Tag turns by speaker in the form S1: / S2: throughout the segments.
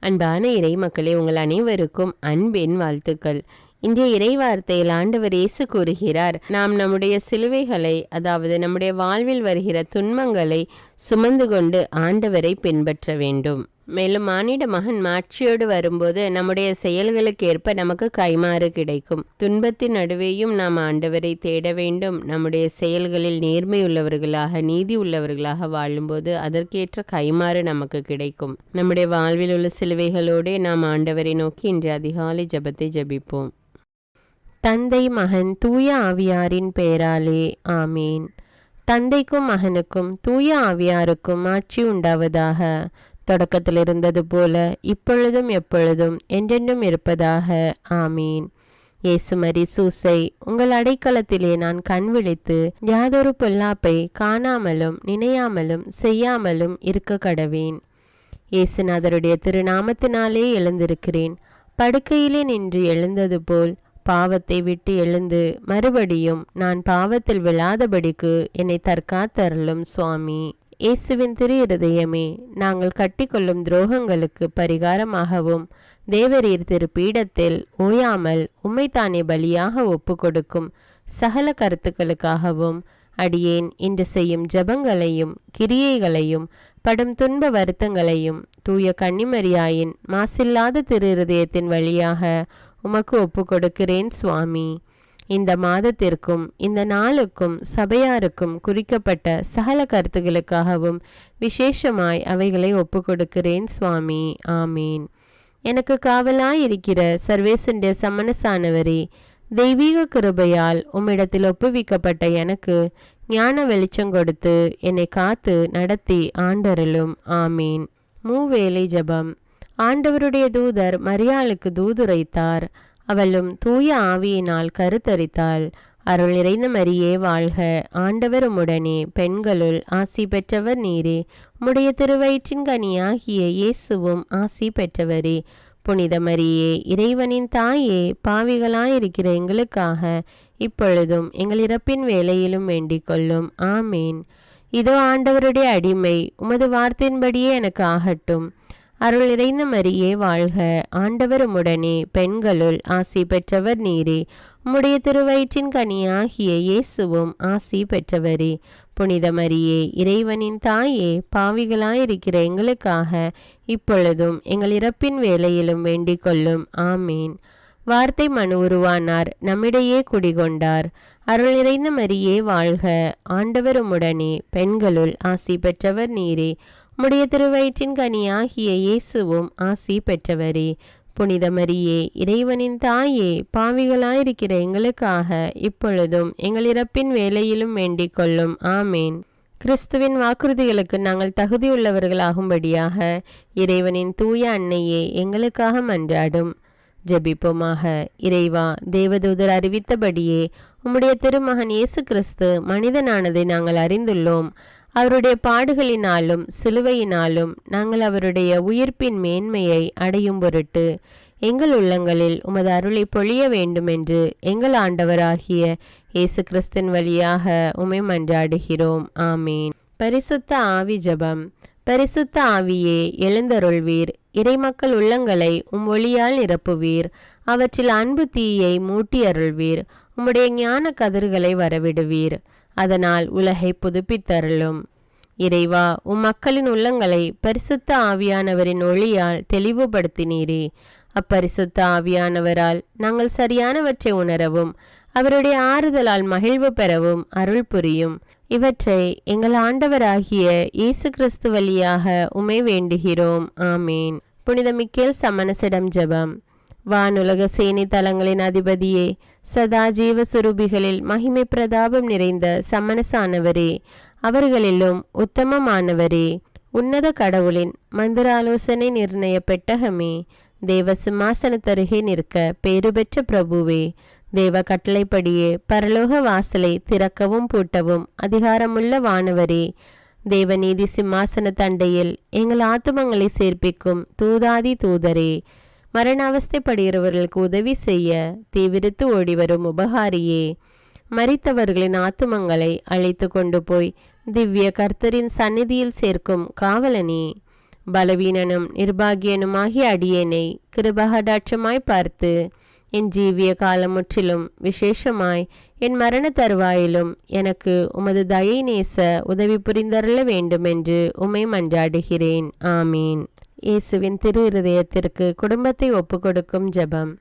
S1: அன்பான இறை மக்களே, உங்கள் அனைவருக்கும் அன்பின் வாழ்த்துக்கள். இன்றைய இறை வார்த்தையில் ஆண்டவர் இயேசு கூறுகிறார், நாம் நம்முடைய சிலுவைகளை, அதாவது நம்முடைய வாழ்வில் வருகிற துன்பங்களை சுமந்து கொண்டு ஆண்டவரை பின்பற்ற வேண்டும். மேலும் மானிட மகன் மாட்சியோடு வரும்போது நம்முடைய செயல்களுக்கு ஏற்ப நமக்கு கைமாறு கிடைக்கும். துன்பத்தின் நடுவேயும் நாம் ஆண்டவரை தேட வேண்டும். நம்முடைய செயல்களில் நேர்மை உள்ளவர்களாக, நீதி உள்ளவர்களாக வாழும்போது அதற்கேற்ற கைமாறு நமக்கு கிடைக்கும். நம்முடைய வாழ்வில் உள்ள சிலுவைகளோடு நாம் ஆண்டவரை நோக்கி இன்று அதிகாலை ஜெபத்தை ஜெபிப்போம். தந்தை, மகன், தூய ஆவியாரின் பெயராலே ஆமீன். தந்தைக்கும் மகனுக்கும் தூய ஆவியாருக்கும் ஆட்சி உண்டாவதாக. தொடக்கத்தில் இருந்தது போல இப்பொழுதும் எப்பொழுதும் என்றென்றும் இருப்பதாக ஆமீன். இயேசுமரி சூசை, உங்கள் அடைக்கலத்திலே நான் கண் விழித்து யாதொரு பொல்லாப்பை காணாமலும் நினையாமலும் செய்யாமலும் இருக்க கடவேன். இயேசுநாதருடைய திருநாமத்தினாலே எழுந்திருக்கிறேன். படுக்கையிலே நின்று எழுந்தது போல் பாவத்தை விட்டு எழுந்து மறுபடியும் நான் பாவத்தில் விழாதபடிக்கு என்னை தற்காத்தருளும் சுவாமி. இயேசுவின் திரு இருதயமே, நாங்கள் கட்டிக்கொள்ளும் துரோகங்களுக்கு பரிகாரமாகவும் தேவரீர் திரு பீடத்தில் ஓயாமல் உம்மைத்தானே பலியாக ஒப்பு கொடுக்கும் சகல கருத்துக்களுக்காகவும் அடியேன் இன்று செய்யும் ஜபங்களையும் கிரியைகளையும் படும் துன்ப வருத்தங்களையும் தூய கன்னிமரியாயின் மாசில்லாத திரு இருதயத்தின் வழியாக உமக்கு ஒப்பு கொடுக்கிறேன் சுவாமி. இந்த மாதத்திற்கும் இந்த நாளுக்கும் சபையாருக்கும் குறிக்கப்பட்ட சகல கருத்துகளுக்காகவும் விசேஷமாய் அவைகளை ஒப்பு கொடுக்கிறேன் சுவாமி. ஆமீன். எனக்கு காவலாயிருக்கிற சர்வேசுடைய சமணசானவரே, தெய்வீக கிருபையால் உம்மிடத்தில் ஒப்புவிக்கப்பட்ட எனக்கு ஞான வெளிச்சம் கொடுத்து என்னை காத்து நடத்தி ஆண்டருளும். ஆமீன். மூவேளை ஜபம். ஆண்டவருடைய தூதர் மரியாளுக்கு தூதுரைத்தார். அவளும் தூய ஆவியினால் கருத்தரித்தாள். அருள் நிறைந்த மரியே வாழ்க, ஆண்டவர் உம்முடனே, பெண்களுள் ஆசி பெற்றவர் நீரே. உம்முடைய திருவயிற்றின் கனியாகிய இயேசுவும் ஆசி பெற்றவரே. புனித மரியே, இறைவனின் தாயே, பாவிகளாயிருக்கிற எங்களுக்காக இப்பொழுதும் எங்கள் இறப்பின் வேளையிலும் வேண்டிக் கொள்ளும். ஆமீன். இதோ ஆண்டவருடைய அடிமை, உமது வார்த்தையின்படியே எனக்கு ஆகட்டும். அருள் நிறைந்த மரியே வாழ்க, ஆண்டவர் உம்முடனே, பெண்களுள் ஆசி பெற்றவர் நீரே. உம்முடைய திருவயிற்றின் கனியாகிய இயேசுவும் ஆசி பெற்றவரே. புனித மரியே, இறைவனின் தாயே, பாவிகளாயிருக்கிற எங்களுக்காக இப்பொழுதும் எங்கள் இறப்பின் வேளையிலும் வேண்டிக் கொள்ளும். ஆமீன். வார்த்தை மனு உருவானார், நம்மிடையே குடிகொண்டார். அருள் நிறைந்த மரியே வாழ்க, ஆண்டவர் உம்முடனே, பெண்களுள் ஆசி பெற்றவர் நீரே. உம்முடைய திருவயிற்றின் கனியாகிய இயேசுவும் ஆசி பெற்றவரே. புனித மரியே, இறைவனின் தாயே, பாவிகளாயிருக்கிற எங்களுக்காக இப்பொழுதும் எங்கள் இறப்பின் வேளையிலும் வேண்டிக் கொள்ளும். ஆமேன். கிறிஸ்துவின் வாக்குறுதிகளுக்கு நாங்கள் தகுதியுள்ளவர்களாகும்படியாக இறைவனின் தூய அன்னையே எங்களுக்காக மன்றாடும். ஜெபிப்போமாக. இறைவா, தேவதூதர் அறிவித்தபடியே உம்முடைய திருமகன் இயேசு கிறிஸ்து மனிதனானதை நாங்கள் அறிந்துள்ளோம். அவருடைய பாடுகளினாலும் சிலுவையினாலும் நாங்கள் அவருடைய உயிர்ப்பின் மேன்மையை அடையும் பொருட்டு எங்கள் உள்ளங்களில் உமது அருளை பொழிய வேண்டுமென்று எங்கள் ஆண்டவராகிய இயேசு கிறிஸ்தின் வழியாக உம்மை மன்றாடுகிறோம். ஆமீன். பரிசுத்த ஆவி ஜபம். பரிசுத்த ஆவியே, எழுந்தருள்வீர். இறைமக்கள் உள்ளங்களை உம் ஒளியால் நிரப்புவீர். அவற்றில் அன்பு தீயை மூட்டி அருள்வீர். உம்முடைய ஞான கதிர்களை வரவிடுவீர். அதனால் உலகை புதுப்பித்தருளும். இறைவா, உம் மக்களின் உள்ளங்களை பரிசுத்த ஆவியானவரின் ஒளியால் தெளிவுபடுத்தினீரே. அப்பரிசுத்த ஆவியானவரால் நாங்கள் சரியானவற்றை உணரவும் அவருடைய ஆறுதலால் மகிழ்வு பெறவும் அருள் புரியும். இவற்றை எங்கள் ஆண்டவராகிய இயேசு கிறிஸ்து வழியாக உம்மை வேண்டுகிறோம். ஆமீன். புனித மிக்கேல் சமணசிடம் ஜெபம். வானுலக சேனை தலங்களின் அதிபதியே, சதா ஜீவ சுரூபிகளில் மகிமை பிரதாபம் நிறைந்த சமணசானவரே, அவர்களிலும் உத்தமமானவரே, உன்னத கடவுளின் மந்திராலோசனை நிர்ணய பெட்டகமே, தேவ சிம்மாசனத்தருகே நிற்க பேறு பெற்ற பிரபுவே, தேவ கட்டளைப்படியே பரலோக வாசலை திறக்கவும் பூட்டவும் அதிகாரமுள்ள வானவரே, தேவநீதி சிம்மாசன தண்டையில் எங்கள் ஆத்துமங்களை சேர்ப்பிக்கும் தூதாதி தூதரே, மரண அவஸ்தைப்படுகிறவர்களுக்கு உதவி செய்ய தீவிரித்து ஓடிவரும் உபகாரியே, மரித்தவர்களின் ஆத்துமங்களை அழைத்து கொண்டு போய் திவ்ய கர்த்தரின் சந்நிதியில் சேர்க்கும் காவலனே, பலவீனனும் நிர்பாகியனுமாகிய அடியேனை கிருபகடாட்சமாய் பார்த்து என் ஜீவிய காலம் முற்றிலும் விசேஷமாய் என் மரண தருவாயிலும் எனக்கு உமது தயை நேச உதவி புரிந்தருள வேண்டுமென்று உம்மை மன்றாடுகிறேன். ஆமீன். இயேசுவின் திரு இருதயத்திற்கு குடும்பத்தை ஒப்புக்கொடுக்கும் ஜெபம்.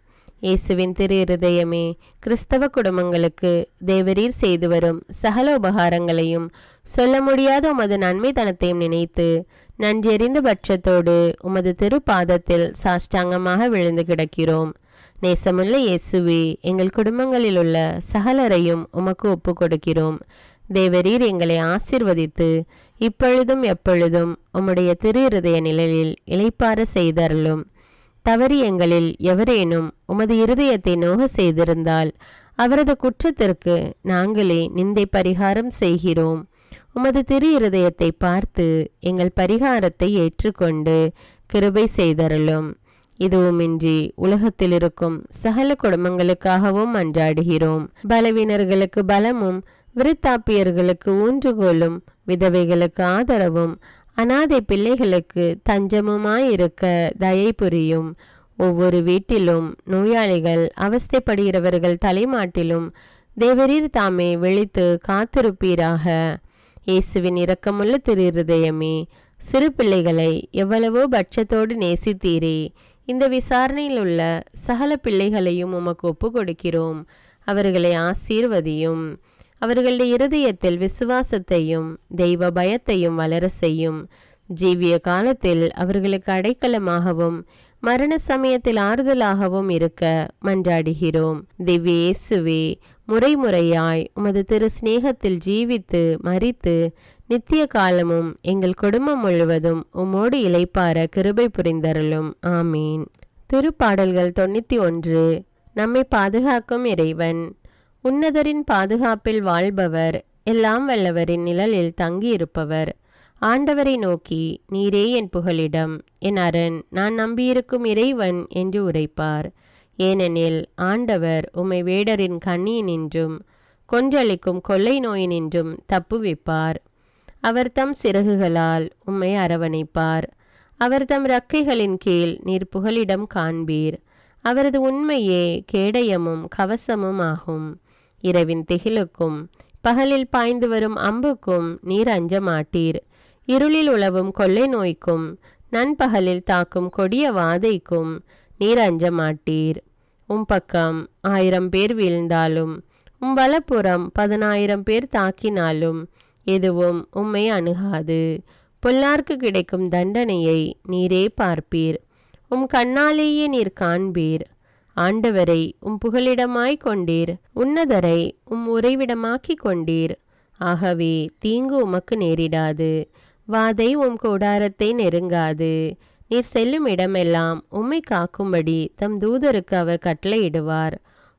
S1: இயேசுவின் திரு இருதயமே, கிறிஸ்தவ குடும்பங்களுக்கு தேவரீர் செய்து வரும் சகல உபகாரங்களையும் சொல்ல முடியாத உமது நன்மைத்தனத்தையும் நினைத்து நன்றெறிந்த பட்சத்தோடு உமது திரு பாதத்தில் சாஷ்டாங்கமாக விழுந்து கிடக்கிறோம். நேசமுள்ள இயேசுவே, எங்கள் குடும்பங்களில் உள்ள சகலரையும் உமக்கு ஒப்பு கொடுக்கிறோம். தேவரீர் எங்களை ஆசீர்வதித்து இப்பொழுதும் எப்பொழுதும் உம்முடைய திரு இருதய நிழலில் இளைப்பாற செய்தருளும். தவறி எங்களில் எவரேனும் உமது இருதயத்தை நோக செய்திருந்தால் அவரது குற்றத்திற்கு நாங்களே நிந்தை பரிகாரம் செய்கிறோம். உமது திரு இருதயத்தை பார்த்து எங்கள் பரிகாரத்தை ஏற்றுக்கொண்டு கிருபை செய்தருளும். இதுவுமின்றி உலகத்தில் இருக்கும் சகல குடும்பங்களுக்காகவும் மன்றாடுகிறோம். பலவீனர்களுக்கு பலமும், விருத்தாப்பியர்களுக்கு ஊன்றுகோலும், விதவைகளுக்கு ஆதரவும், அனாதை பிள்ளைகளுக்கு தஞ்சமுமாயிருக்க தயை புரியும். ஒவ்வொரு வீட்டிலும் நோயாளிகள் அவஸ்தைப்படுகிறவர்கள் தலைமாட்டிலும் தேவரீர் தாமே விழித்து காத்திருப்பீராக. இயேசுவின் இரக்கமுள்ள திரு இருதயமே, சிறு பிள்ளைகளை எவ்வளவோ பட்சத்தோடு நேசித்தீரே. இந்த விசாரணையில் உள்ள சகல பிள்ளைகளையும் உமக்கு ஒப்பு கொடுக்கிறோம். அவர்களை ஆசீர்வதியும். அவர்களுடைய இருதயத்தில் விசுவாசத்தையும் தெய்வ பயத்தையும் வளர செய்யும். ஜீவிய காலத்தில் அவர்களுக்கு அடைக்கலமாகவும் மரண சமயத்தில் ஆறுதலாகவும் இருக்க மன்றாடுகிறோம். திவ்ய இயேசுவே, முறைமுறையாய் உமது திரு சிநேகத்தில் ஜீவித்து மரித்து நித்திய காலமும் எங்கள் குடும்பம் முழுவதும் உம்மோடு இளைப்பார கிருபை புரிந்தருளும். ஆமீன். திருப்பாடல்கள் 91. நம்மை பாதுகாக்கும் இறைவன். உன்னதரின் பாதுகாப்பில் வாழ்பவர், எல்லாம் வல்லவரின் நிழலில் தங்கியிருப்பவர். ஆண்டவரை நோக்கி, நீரே என் புகலிடம், என் அரண், நான் நம்பியிருக்கும் இறைவன் என்று உரைப்பார். ஏனெனில் ஆண்டவர் உம்மை வேடரின் கண்ணியினின்றும் கொன்றளிக்கும் கொள்ளை நோயினின்றும் தப்புவிப்பார். அவர் தம் சிறகுகளால் உம்மை அரவணைப்பார். அவர் தம் இறக்கைகளின் கீழ் நீர் புகலிடம் காண்பீர். அவரது உண்மையே கேடயமும் கவசமும் ஆகும். இரவின் திகிலுக்கும் பகலில் பாய்ந்து வரும் அம்புக்கும் நீர் அஞ்ச மாட்டீர். இருளில் உலவும் கொள்ளை நோய்க்கும் நண்பகலில் தாக்கும் கொடிய வாதைக்கும் நீர் அஞ்ச மாட்டீர். உம் பக்கம் 1000 பேர் வீழ்ந்தாலும் உம் வலப்புறம் 10,000 பேர் தாக்கினாலும் எதுவும் உம்மை அணுகாது. பொல்லார்க்கு கிடைக்கும் தண்டனையை நீரே பார்ப்பீர். உம் கண்ணாலேயே நீர் காண்பீர். ஆண்டவரை உம் புகலிடமாய் கொண்டீர். உன்னதரை உம் உறைவிடமாக்கி கொண்டீர். ஆகவே தீங்கு உமக்கு நேரிடாது. வாதை உம் கூடாரத்தை நெருங்காது. நீர் செல்லும் இடமெல்லாம் உம்மை காக்கும்படி தம் தூதருக்கு அவர் கட்டளையிடுவார்.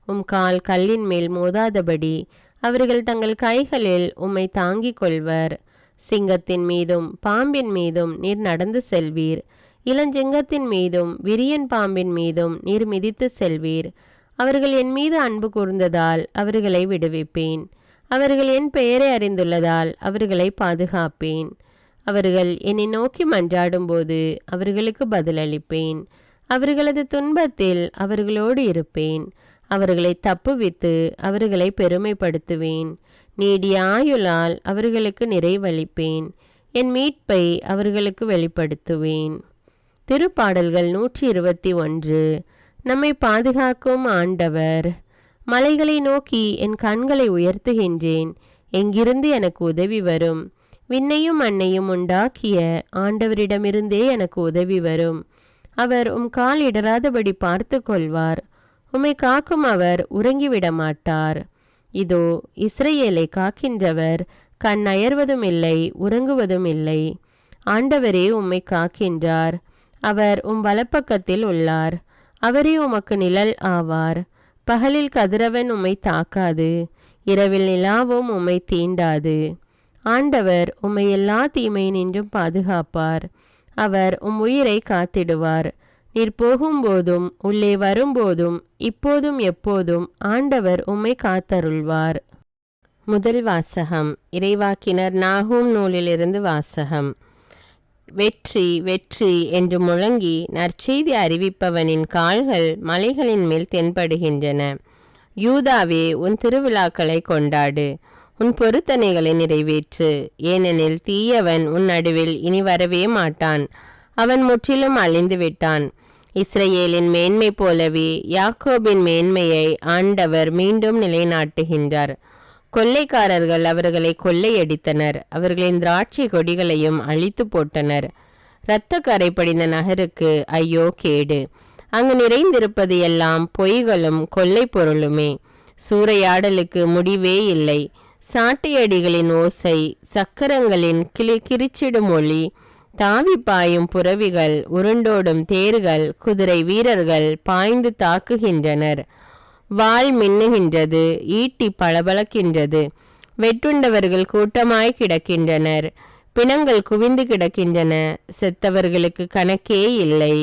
S1: உம் கால் கல்லின் மேல் மோதாதபடி அவர்கள் தங்கள் கைகளில் உம்மை தாங்கிக் கொள்வர். சிங்கத்தின் மீதும் பாம்பின் மீதும் நீர் நடந்து செல்வீர். இளஞ்சிங்கத்தின் மீதும் விரியன் பாம்பின் மீதும் நீர் மிதித்து செல்வீர். அவர்கள் என் மீது அன்பு கூர்ந்ததால் அவர்களை விடுவிப்பேன். அவர்கள் என் பெயரை அறிந்துள்ளதால் அவர்களை பாதுகாப்பேன். அவர்கள் என்னை நோக்கி மன்றாடும்போது அவர்களுக்கு பதிலளிப்பேன். அவர்களது துன்பத்தில் அவர்களோடு இருப்பேன். அவர்களை தப்புவித்து அவர்களை பெருமைப்படுத்துவேன். நீடிய ஆயுளால் அவர்களுக்கு நிறைவளிப்பேன். என் மீட்பை அவர்களுக்கு வெளிப்படுத்துவேன். திருப்பாடல்கள் 121. நம்மை பாதுகாக்கும் ஆண்டவர். மலைகளை நோக்கி என் கண்களை உயர்த்துகின்றேன். எங்கிருந்து எனக்கு உதவி வரும்? விண்ணையும் மண்ணையும் உண்டாக்கிய ஆண்டவரிடமிருந்தே எனக்கு உதவி வரும். அவர் உம் கால் இடராதபடி பார்த்து கொள்வார். உம்மை காக்கும் அவர் உறங்கிவிட மாட்டார். இதோ இஸ்ரவேலை காக்கின்றவர் கண் அயர்வதும் இல்லை, உறங்குவதும் இல்லை. ஆண்டவரே உம்மை காக்கின்றார். அவர் உம் வலப்பக்கத்தில் உள்ளார். அவரே உமக்கு நிழல் ஆவார். பகலில் கதிரவன் உம்மை தாக்காது, இரவில் நிலாவும் உம்மை தீண்டாது. ஆண்டவர் உம்மை எல்லா தீமையினின்றும் பாதுகாப்பார். அவர் உம் உயிரை காத்திடுவார். நீர் போகும்போதும் உள்ளே வரும்போதும் இப்போதும் எப்போதும் ஆண்டவர் உம்மை காத்தருள்வார். முதல் வாசகம். இறைவாக்கினர் நாகூம் நூலிலிருந்து வாசகம். வெற்றி வெற்றி என்று முழங்கி நற்செய்தி அறிவிப்பவனின் கால்கள் மலைகளின் மேல் தென்படுகின்றன. யூதாவே, உன் திருவிழாக்களை கொண்டாடு, உன் பொருத்தனைகளை நிறைவேற்று. ஏனெனில் தீயவன் உன் நடுவில் இனி வரவே மாட்டான், அவன் முற்றிலும் அழிந்து விட்டான். இஸ்ரவேலின் மேன்மை போலவே யாக்கோபின் மேன்மையை ஆண்டவர் மீண்டும் நிலைநாட்டுகின்றார். கொள்ளைக்காரர்கள் அவர்களை கொள்ளையடித்தனர், அவர்களின் திராட்சை கொடிகளையும் அழித்து போட்டனர். இரத்த கரை படிந்த நகருக்கு ஐயோ கேடு! அங்கு நிறைந்திருப்பது எல்லாம் பொய்களும் கொள்ளை பொருளுமே. சூறையாடலுக்கு முடிவே இல்லை. சாட்டையடிகளின் ஓசை, சக்கரங்களின் கிரிச்சிடும் ஒளி, தாவி பாயும் புறவிகள், உருண்டோடும் தேர்கள், குதிரை வீரர்கள் பாய்ந்து தாக்குகின்றனர். வாள் மின்னுகின்றது, ஈட்டி பளபளக்கின்றது. வெட்டுண்டவர்கள் கூட்டமாய் கிடக்கின்றனர், பிணங்கள் குவிந்து கிடக்கின்றன. செத்தவர்களுக்கு கணக்கே இல்லை.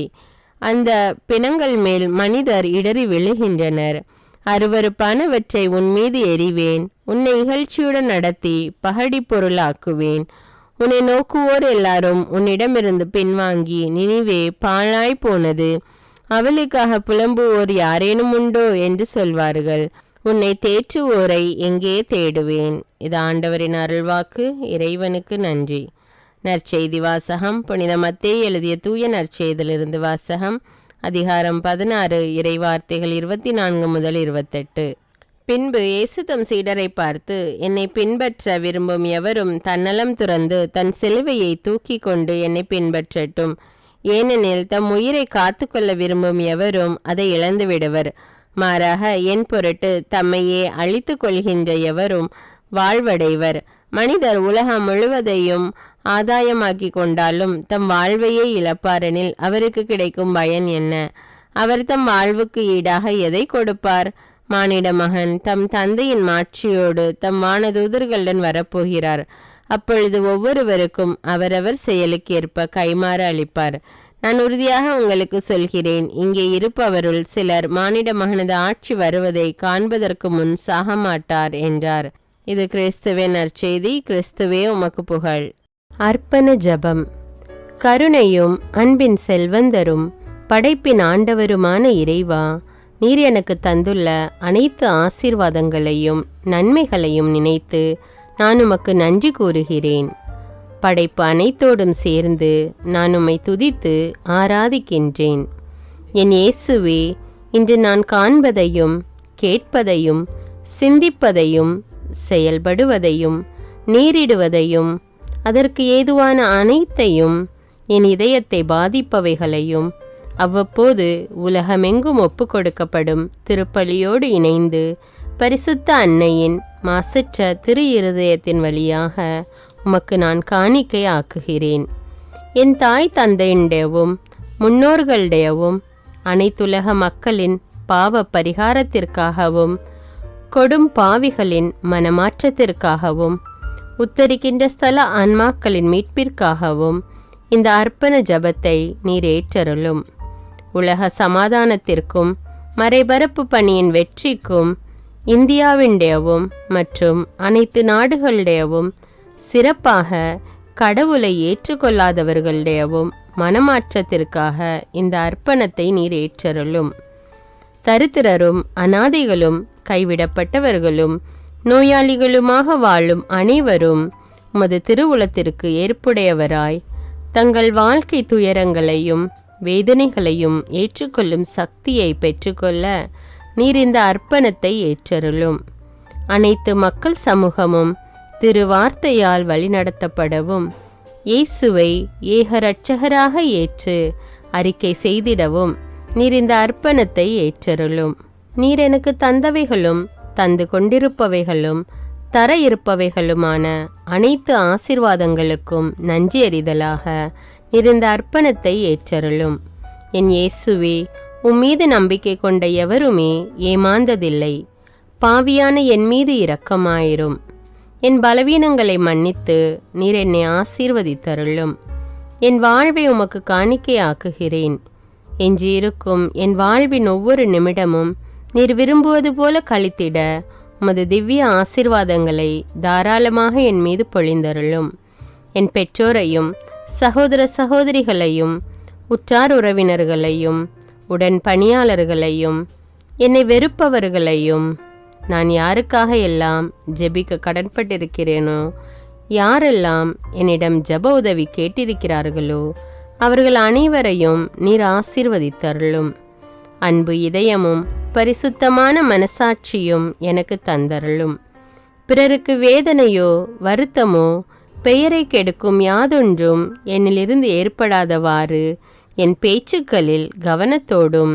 S1: அந்த பிணங்கள் மேல் மனிதர் இடறி விழுகின்றனர். அருவருப்பானவற்றை உன் மீது எறிவேன், உன்னை இகழ்ச்சியுடன் நடத்தி பகடி பொருளாக்குவேன். உன்னை நோக்குவோர் எல்லாரும் உன்னிடமிருந்து பின்வாங்கி, நினிவே பாழாய் போனது, அவளுக்காக புலம்புவோர் யாரேனும் உண்டோ என்று சொல்வார்கள். உன்னை தேற்றுவோரை எங்கே தேடுவேன்? இது ஆண்டவரின் அருள்வாக்கு. இறைவனுக்கு நன்றி. நற்செய்தி வாசகம். புனித மத்தேயு எழுதிய தூய நற்செய்தியிலிருந்து வாசகம். அதிகாரம் 16, இறைவார்த்தைகள் 24 முதல் 28. பின்பு இயேசு தம் சீடரை பார்த்து, என்னை பின்பற்ற விரும்பும் எவரும் தன்னலம் துறந்து தன் சிலுவையை தூக்கி கொண்டு என்னை பின்பற்றட்டும். ஏனெனில் தம் உயிரை காத்து கொள்ள விரும்பும் எவரும் அதை இழந்து விடுவர். மாறாக என் பொருட்டு தம்மையே அழித்து கொள்கின்ற எவரும் வாழ்வடைவர். மனிதர் உலகம் முழுவதையும் ஆதாயமாக்கி கொண்டாலும் தம் வாழ்வையே இழப்பாரெனில் அவருக்கு கிடைக்கும் பயன் என்ன? அவர் தம் வாழ்வுக்கு ஈடாக எதை கொடுப்பார்? மானிட மகன் தம் தந்தையின் மாட்சியோடு தம் வானதூதர்களுடன் வரப்போகிறார். அப்பொழுது ஒவ்வொருவருக்கும் அவரவர் செயலுக்கேற்ப கைமாறு அளிப்பார். நான் உறுதியாக உங்களுக்கு சொல்கிறேன், இங்கே இருப்பவருள் சிலர் மானிட மகனது ஆட்சி வருவதை காண்பதற்கு முன் சாக மாட்டார் என்றார். இது கிறிஸ்துவின் நற்செய்தி. கிறிஸ்துவே உமக்கு புகழ். அர்ப்பண ஜெபம். கருணையும் அன்பின் செல்வந்தரும் படைப்பின் ஆண்டவருமான இறைவா, நீர் எனக்கு தந்துள்ள அனைத்து ஆசீர்வாதங்களையும் நன்மைகளையும் நினைத்து நான் உமக்கு நன்றி கூறுகிறேன். படைப்பு அனைத்தோடும் சேர்ந்து நான் உம்மை துதித்து ஆராதிக்கின்றேன். என் இயேசுவே, இன்று நான் காண்பதையும் கேட்பதையும் சிந்திப்பதையும் செயல்படுவதையும் நேரிடுவதையும் அதற்கு ஏதுவான அனைத்தையும் என் இதயத்தை பாதிப்பவைகளையும் அவ்வப்போது உலகமெங்கும் ஒப்பு கொடுக்கப்படும் திருப்பலியோடு இணைந்து பரிசுத்த அன்னையின் மாசற்ற திரு இருதயத்தின் வழியாக உமக்கு நான் காணிக்கை ஆக்குகிறேன். என் தாய் தந்தையுடையவும் முன்னோர்களுடையவும் அனைத்துலக மக்களின் பாவ பரிகாரத்திற்காகவும் கொடும் பாவிகளின் மனமாற்றத்திற்காகவும் உத்தரிக்கின்ற ஸ்தல ஆன்மாக்களின் மீட்பிற்காகவும் இந்த அர்ப்பண ஜபத்தை நீர் ஏற்றருளும். உலக சமாதானத்திற்கும் மறைபரப்பு பணியின் வெற்றிக்கும் இந்தியாவினுடையவும் மற்றும் அனைத்து நாடுகளுடையவும் சிறப்பாக கடவுளை ஏற்றுக்கொள்ளாதவர்களுடையவும் மனமாற்றத்திற்காக இந்த அர்ப்பணத்தை நீர் ஏற்றருளும். தரித்திரரும் அனாதைகளும் கைவிடப்பட்டவர்களும் நோயாளிகளுமாக வாழும் அனைவரும் உமது திருவுளத்திற்கு ஏற்புடையவராய் தங்கள் வாழ்க்கை துயரங்களையும் வேதனைகளையும் ஏற்றுக்கொள்ளும் சக்தியை பெற்றுக்கொள்ள நீர் இந்த அர்ப்பணத்தை ஏற்றருளும். அனைத்து மக்கள் சமூகமும் திருவார்த்தையால் வழிநடத்தப்படவும் இயேசுவை ஏக இரட்சகராக ஏற்று அறிக்கை செய்திடவும் நீர் இந்த அர்ப்பணத்தை ஏற்றருளும். நீர் எனக்கு தந்தவைகளும் தந்து கொண்டிருப்பவைகளும் தர இருப்பவைகளுமான அனைத்து ஆசீர்வாதங்களுக்கும் நன்றி அறிதலாக நீர் இந்த அர்ப்பணத்தை ஏற்றருளும். என் இயேசுவே, உம்மீது நம்பிக்கை கொண்ட எவருமே ஏமாந்ததில்லை. பாவியான என் மீது இரக்கமாயிரும். என் பலவீனங்களை மன்னித்து நீர் என்னை ஆசீர்வதித்தருளும். என் வாழ்வை உமக்கு காணிக்கையாக்குகிறேன். எஞ்சியிருக்கும் என் வாழ்வின் ஒவ்வொரு நிமிடமும் நீர் விரும்புவது போல கழித்திட உமது திவ்ய ஆசீர்வாதங்களை தாராளமாக என் மீது பொழிந்தருளும். என் பெற்றோரையும் சகோதர சகோதரிகளையும் உற்றார் உறவினர்களையும் உடன் பணியாளர்களையும் என்னை வெறுப்பவர்களையும் நான் யாருக்காக எல்லாம் ஜெபிக்க கடன்பட்டிருக்கிறேனோ, யாரெல்லாம் என்னிடம் ஜெப உதவி கேட்டிருக்கிறார்களோ அவர்கள் அனைவரையும் நீர் ஆசீர்வதித்தருளும். அன்பு இதயமும் பரிசுத்தமான மனசாட்சியும் எனக்கு தந்தருளும். பிறருக்கு வேதனையோ வருத்தமோ பெயரை கெடுக்கும் யாதொன்றும் என்னிலிருந்து ஏற்படாதவாறு என் பேச்சுக்களில் கவனத்தோடும்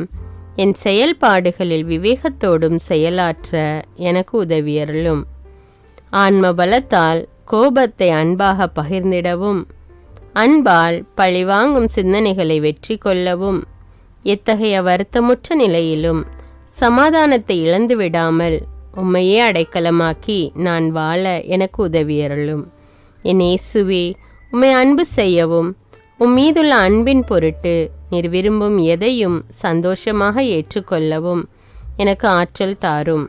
S1: என் செயல்பாடுகளில் விவேகத்தோடும் செயலாற்ற எனக்கு உதவியருளும். ஆன்ம பலத்தால் கோபத்தை அன்பாக பகிர்ந்திடவும், அன்பால் பழிவாங்கும் சிந்தனைகளை வெற்றி கொள்ளவும், எத்தகைய வருத்தமுற்ற நிலையிலும் சமாதானத்தை இழந்து விடாமல் உம்மையே அடைக்கலமாக்கி நான் வாழ எனக்கு உதவியருளும். என் இயேசுவே, உம்மை அன்பு செய்யவும் மீதுள்ள அன்பின் பொருட்டு நீர் விரும்பும் எதையும் சந்தோஷமாக ஏற்றுக்கொள்ளவும் எனக்கு ஆற்றல் தாரும்.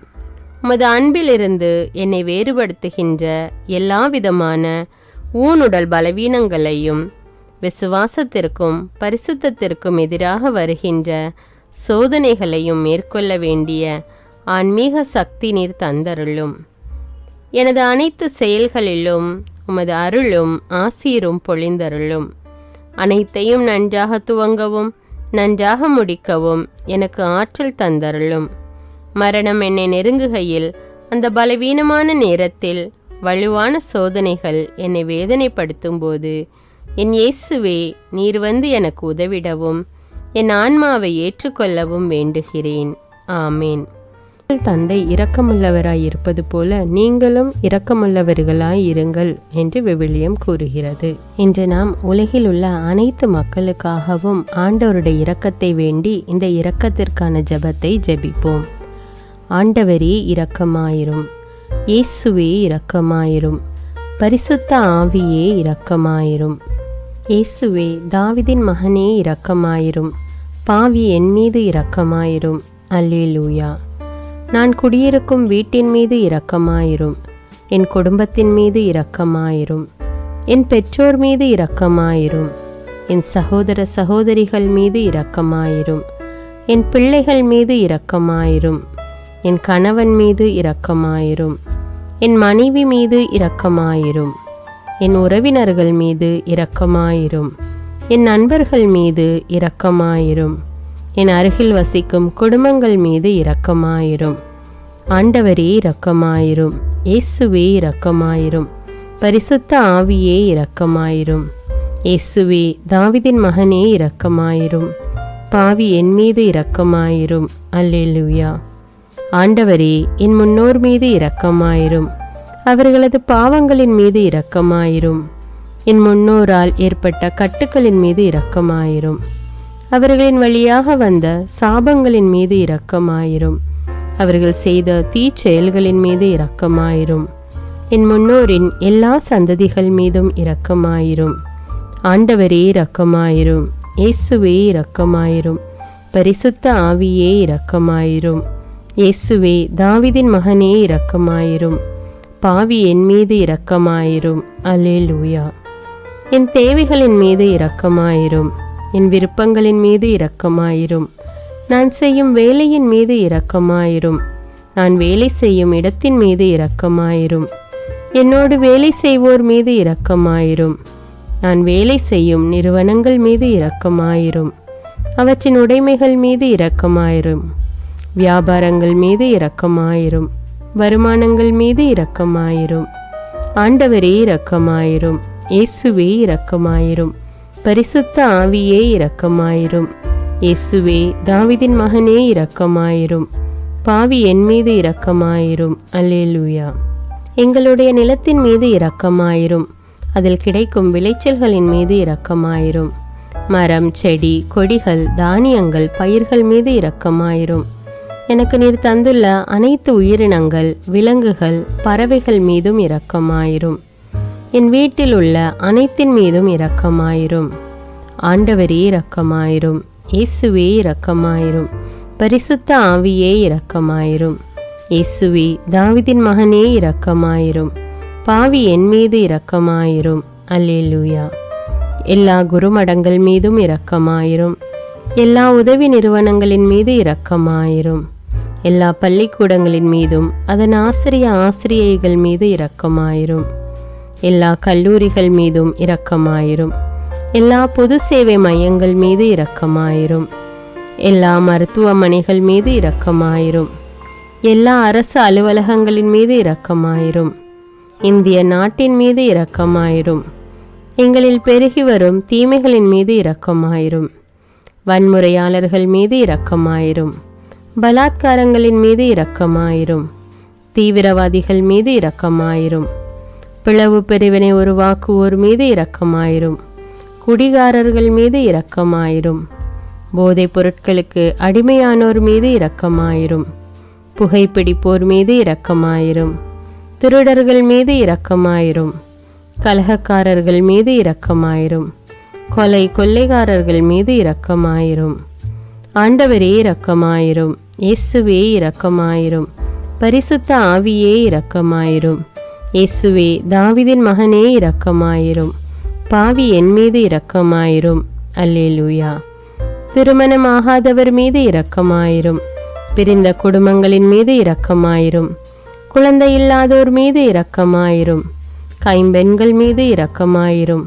S1: உமது அன்பிலிருந்து என்னை வேறுபடுத்துகின்ற எல்லா விதமான ஊனுடல் பலவீனங்களையும் விசுவாசத்திற்கும் பரிசுத்தத்திற்கும் எதிராக வருகின்ற சோதனைகளையும் மேற்கொள்ள வேண்டிய ஆன்மீக சக்தி நீர் தந்தருளும். எனது அனைத்து செயல்களிலும் உமது அருளும் ஆசீரும் பொழிந்தருளும். அனைத்தையும் நன்றாக துவங்கவும் நன்றாக முடிக்கவும் எனக்கு ஆற்றல் தந்தருளும். மரணம் என்னை நெருங்குகையில் அந்த பலவீனமான நேரத்தில் வலுவான சோதனைகள் என்னை வேதனைப்படுத்தும் போது என் இயேசுவே, நீர் வந்து எனக்கு உதவிடவும் என் ஆன்மாவை ஏற்றுக்கொள்ளவும் வேண்டுகிறேன். ஆமேன். தந்தை இரக்கமுள்ளவராய் இருப்பது போல நீங்களும் இரக்கமுள்ளவர்களாய் இருங்கள் என்று விவிலியம் கூறுகிறது. இன்று நாம் உலகில் உள்ள அனைத்து மக்களுக்காகவும் ஆண்டவருடைய இரக்கத்தை வேண்டி இந்த இரக்கத்திற்கான ஜெபத்தை ஜெபிப்போம். ஆண்டவரே இரக்கமாயிரும், இயேசுவே இரக்கமாயிரும், பரிசுத்த ஆவியே இரக்கமாயிரும். இயேசுவே, தாவீதின் மகனே இரக்கமாயிரும், பாவி என் மீது இரக்கமாயிரும். அல்லேலூயா. நான் குடியிருக்கும் வீட்டின் மீது இரக்கமாயிரும், என் குடும்பத்தின் மீது இரக்கமாயிரும், என் பெற்றோர் மீது இரக்கமாயிரும், என் சகோதர சகோதரிகள் மீது இரக்கமாயிரும், என் பிள்ளைகள் மீது இரக்கமாயிரும், என் கணவன் மீது இரக்கமாயிரும், என் மனைவி மீது இரக்கமாயிரும், என் உறவினர்கள் மீது இரக்கமாயிரும், என் நண்பர்கள் மீது இரக்கமாயிரும், என் அருகில் வசிக்கும் குடும்பங்கள் மீது இரக்கமாயிரும். ஆண்டவரே இரக்கமாயிரும், இயேசுவே இரக்கமாயிரும், பரிசுத்த ஆவியே இரக்கமாயிரும். இயேசுவே, தாவீதின் மகனே இரக்கமாயிரும், பாவி என் மீது இரக்கமாயிரும். அல்லேலூயா. ஆண்டவரே, என் முன்னோர் மீது இரக்கமாயிரும், அவர்களது பாவங்களின் மீது இரக்கமாயிரும். என் முன்னோரால் ஏற்பட்ட கட்டுக்களின் மீது இரக்கமாயிரும், அவர்களின் வழியாக வந்த சாபங்களின் மீது இரக்கமாயிரும், அவர்கள் செய்த தீச்செயல்களின் மீது இரக்கமாயிரும். என் முன்னோரின் எல்லா சந்ததிகள் மீதும் இரக்கமாயிரும். ஆண்டவரே இரக்கமாயிரும், இயேசுவே இரக்கமாயிரும், பரிசுத்த ஆவியே இரக்கமாயிரும். இயேசுவே, தாவீதின் மகனே இரக்கமாயிரும், பாவி என் மீது இரக்கமாயிரும். அல்லேலூயா. என் தேவைகளின் மீது இரக்கமாயிரும், என் விருப்பங்களின் மீது இரக்கமாயிரும், நான் செய்யும் வேலையின் மீது இரக்கமாயிரும், நான் வேலை செய்யும் இடத்தின் மீது இரக்கமாயிரும், என்னோடு வேலை செய்வோர் மீது இரக்கமாயிரும், நான் வேலை செய்யும் நிறுவனங்கள் மீது இரக்கமாயிரும், அவற்றின் உடைமைகள் மீது இரக்கமாயிரும், வியாபாரங்கள் மீது இரக்கமாயிரும், வருமானங்கள் மீது இரக்கமாயிரும். ஆண்டவரே இரக்கமாயிரும், இயேசுவே இரக்கமாயிரும், பரிசுத்த ஆவியே இரக்கமாயிரும். இயேசுவே, தாவீதின் மகனே இரக்கமாயிரும், பாவி என் மீது இரக்கமாயிரும். அல்லேலூயா. எங்களுடைய நிலத்தின் மீது இரக்கமாயிரும், அதில் கிடைக்கும் விளைச்சல்களின் மீது இரக்கமாயிரும். மரம், செடி, கொடிகள், தானியங்கள், பயிர்கள் மீது இரக்கமாயிரும். எனக்கு நீர் தந்துள்ள அனைத்து உயிரினங்கள், விலங்குகள், பறவைகள் மீதும் இரக்கமாயிரும். என் வீட்டில் உள்ள அனைத்தின் மீதும் இரக்கமாயிரும். ஆண்டவரே இரக்கமாயிரும், இயேசுவே இரக்கமாயிரும், பரிசுத்த ஆவியே இரக்கமாயிரும். இயேசுவே, தாவீதின் மகனே இரக்கமாயிரும், பாவி என் மீது இரக்கமாயிரும். அல்லேலூயா. எல்லா குருமடங்கள் மீதும் இரக்கமாயிரும். எல்லா உதவி நிறுவனங்களின் மீது இரக்கமாயிரும். எல்லா பள்ளிக்கூடங்களின் மீதும் அதன் ஆசிரியைகள் மீது இரக்கமாயிரும். எல்லா கல்லூரிகள் மீதும் இரக்கமாயிரும். எல்லா பொது சேவை மையங்கள் மீது இரக்கமாயிரும். எல்லா மருத்துவமனைகள் மீது இரக்கமாயிரும். எல்லா அரசு அலுவலகங்களின் மீது இரக்கமாயிரும். இந்திய நாட்டின் மீது இரக்கமாயிரும். எங்களில் பெருகி வரும் தீமைகளின் மீது இரக்கமாயிரும். வன்முறையாளர்கள் மீது இரக்கமாயிரும். பலாத்காரங்களின் மீது இரக்கமாயிரும். தீவிரவாதிகள் மீது இரக்கமாயிரும். பிளவு பிரிவினை உருவாக்குவோர் மீது இரக்கமாயிரும். குடிகாரர்கள் மீது இரக்கமாயிரும். போதைப் பொருட்களுக்கு அடிமையானோர் மீது இரக்கமாயிரும். புகைப்பிடிப்போர் மீது இரக்கமாயிரும். திருடர்கள் மீது இரக்கமாயிரும். கலகக்காரர்கள் மீது இரக்கமாயிரும். கொள்ளைக்காரர்கள் மீது இரக்கமாயிரும். ஆண்டவரே இரக்கமாயிரும். இயேசுவே இரக்கமாயிரும். பரிசுத்த ஆவியே இரக்கமாயிரும். இயேசுவே தாவீதின் மகனே இரக்கமாயிரும். பாவி என் மீது இரக்கமாயிரும். அல்லேலூயா. திருமணமாகாதவர் மீது இரக்கமாயிரும். பிரிந்த குடும்பங்களின் மீது இரக்கமாயிரும். குழந்தை இல்லாதோர் மீது இரக்கமாயிரும். கைம்பெண்கள் மீது இரக்கமாயிரும்.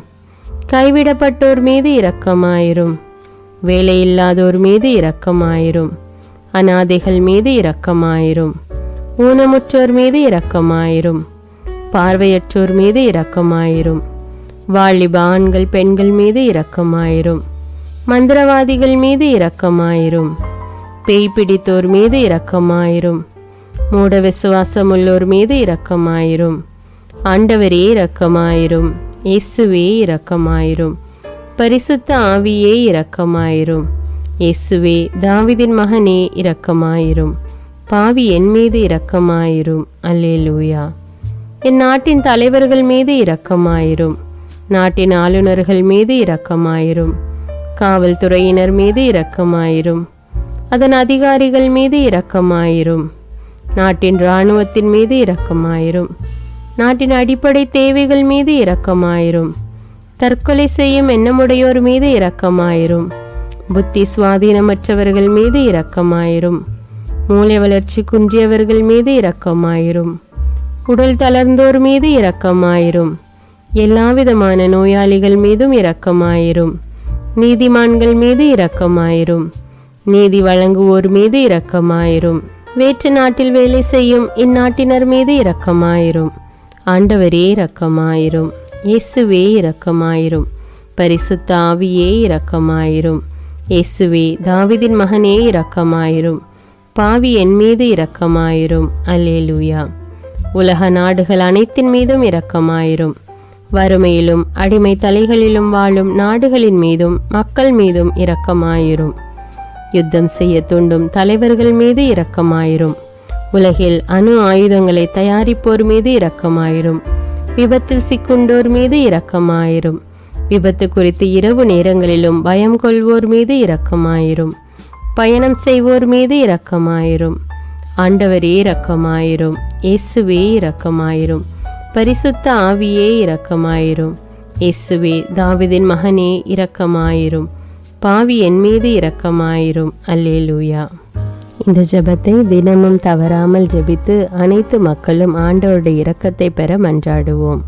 S1: கைவிடப்பட்டோர் மீது இரக்கமாயிரும். வேலையில்லாதோர் மீது இரக்கமாயிரும். அநாதைகள் மீது இரக்கமாயிரும். ஊனமுற்றோர் மீது இரக்கமாயிரும். பார்வையற்றோர் மீது இரக்கமாயிரும். வாலிப ஆண்கள் பெண்கள் மீது இரக்கமாயிரும். மந்திரவாதிகள் மீது இரக்கமாயிரும். பேய் பிடித்தோர் மீது இரக்கமாயிரும். மூட விசுவாசமுள்ளோர் மீது இரக்கமாயிரும். ஆண்டவரே இரக்கமாயிரும். இயேசுவே இரக்கமாயிரும். பரிசுத்த ஆவியே இரக்கமாயிரும். இயேசுவே தாவீதின் மகனே இரக்கமாயிரும். பாவி என் மீது இரக்கமாயிரும். அல்லேலூயா. என் நாட்டின் தலைவர்கள் மீது இரக்கமாயிரும். நாட்டின் ஆளுநர்கள் மீது இரக்கமாயிரும். காவல்துறையினர் மீது இரக்கமாயிரும். அதன் அதிகாரிகள் மீது இரக்கமாயிரும். நாட்டின் இராணுவத்தின் மீது இரக்கமாயிரும். நாட்டின் அடிப்படை தேவைகள் மீது இரக்கமாயிரும். தற்கொலை செய்யும் எண்ணமுடையோர் மீது இரக்கமாயிரும். புத்தி சுவாதீனமற்றவர்கள் மீது இரக்கமாயிரும். மூளை வளர்ச்சி குன்றியவர்கள் மீது இரக்கமாயிரும். உடல் தளர்ந்தோர் மீது இரக்கமாயிரும். எல்லாவிதமான நோயாளிகள் மீதும் இரக்கமாயிரும். நீதிமான்கள் மீது இரக்கமாயிரும். நீதி வழங்குவோர் மீது இரக்கமாயிரும். வேற்று நாட்டில் வேலை செய்யும் இந்நாட்டினர் மீது இரக்கமாயிரும். ஆண்டவரே இரக்கமாயிரும். இயேசுவே இரக்கமாயிரும். பரிசுத்த ஆவியே இரக்கமாயிரும். இயேசுவே தாவீதின் மகனே இரக்கமாயிரும். பாவி என் மீது இரக்கமாயிரும். அல்லேலூயா. உலக நாடுகள் அனைத்தின் மீதும் இரக்கமாயிரும். வறுமையிலும் அடிமை தலைகளிலும் வாழும் நாடுகளின் மீதும் மக்கள் மீதும் இரக்கமாயிரும். யுத்தம் செய்ய தூண்டும் தலைவர்கள் மீது இரக்கமாயிரும். உலகில் அணு ஆயுதங்களை தயாரிப்போர் மீது இரக்கமாயிரும். விபத்தில் சிக்குண்டோர் மீது இரக்கமாயிரும். விபத்து குறித்து இரவு நேரங்களிலும் பயம் கொள்வோர் மீது இரக்கமாயிரும். பயணம் செய்வோர் மீது இரக்கமாயிரும். ஆண்டவரே இரக்கமாயிரும். இயேசுவே இரக்கமாயிரும். பரிசுத்த ஆவியே இரக்கமாயிரும். இயேசுவே தாவீதின் மகனே இரக்கமாயிரும். பாவி என் மீது இரக்கமாயிரும். அல்லேலூயா. இந்த ஜெபத்தை தினமும் தவறாமல் ஜெபித்து அனைத்து மக்களும் ஆண்டவருடைய இரக்கத்தை பெற மன்றாடுவோம்.